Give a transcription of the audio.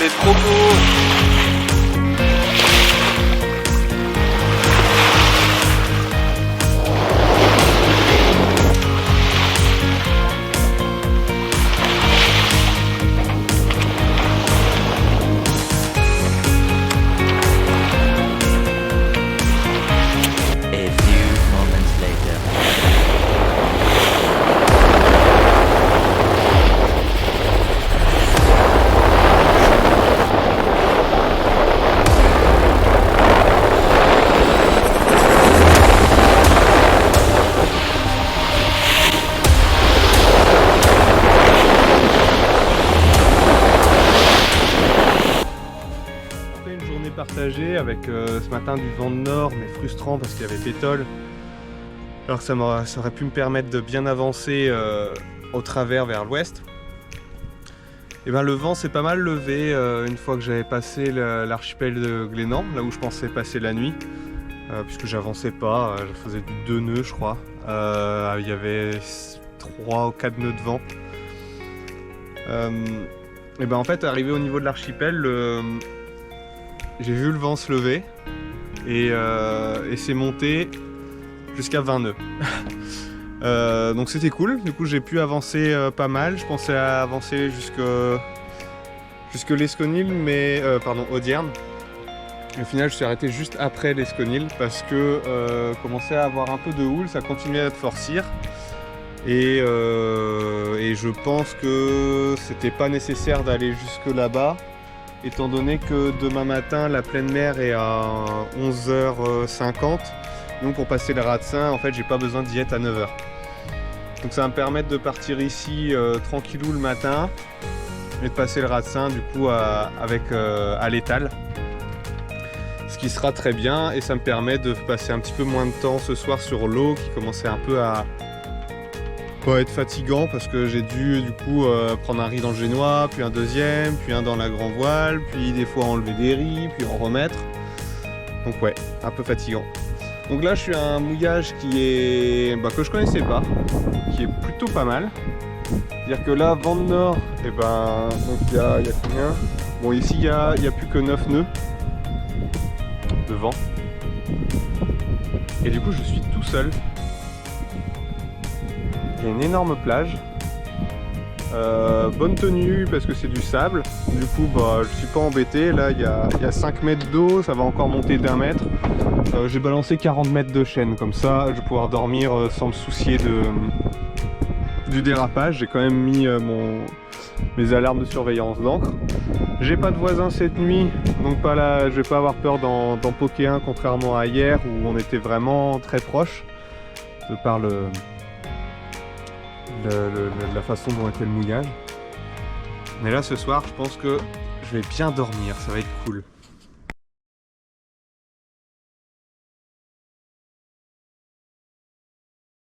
C'est trop beau. Partagé avec ce matin du vent de nord, mais frustrant parce qu'il y avait pétole, alors que ça aurait pu me permettre de bien avancer au travers vers l'ouest. Et ben le vent s'est pas mal levé une fois que j'avais passé l'archipel de Glénan, là où je pensais passer la nuit, puisque j'avançais pas, je faisais du 2 nœuds je crois, il y avait 3 ou 4 nœuds de vent. Et ben en fait arrivé au niveau de l'archipel, j'ai vu le vent se lever et c'est monté jusqu'à 20 nœuds. Donc c'était cool, du coup j'ai pu avancer pas mal. Je pensais à avancer jusque l'Esconil, mais Audierne. Au final je suis arrêté juste après l'Esconil parce que commençait à avoir un peu de houle, ça continuait à forcir. Et je pense que c'était pas nécessaire d'aller jusque là-bas, étant donné que demain matin la pleine mer est à 11h50. Donc pour passer le Ratsin, en fait j'ai pas besoin d'y être à 9h. Donc ça va me permettre de partir ici tranquillou le matin et de passer le Ratsin du coup à l'étal. Ce qui sera très bien, et ça me permet de passer un petit peu moins de temps ce soir sur l'eau qui commençait un peu à être fatigant, parce que j'ai dû du coup prendre un riz dans le génois, puis un deuxième, puis un dans la grand voile, puis des fois enlever des riz, puis en remettre. Donc ouais, un peu fatigant. Donc là je suis à un mouillage qui est que je connaissais pas, qui est plutôt pas mal. C'est-à-dire que là, vent de nord, et donc il y a combien? Bon ici il y a plus que 9 nœuds de vent. Et du coup je suis tout seul. Il y a une énorme plage, bonne tenue parce que c'est du sable, du coup je suis pas embêté. Là il y a 5 mètres d'eau, ça va encore monter d'1 mètre. J'ai balancé 40 mètres de chaîne, comme ça je vais pouvoir dormir sans me soucier du dérapage. J'ai quand même mis mes alarmes de surveillance d'encre. J'ai pas de voisins cette nuit, donc je vais pas avoir peur d'en poker un, contrairement à hier où on était vraiment très proche de par la façon dont était le mouillage. Mais là ce soir je pense que je vais bien dormir, ça va être cool.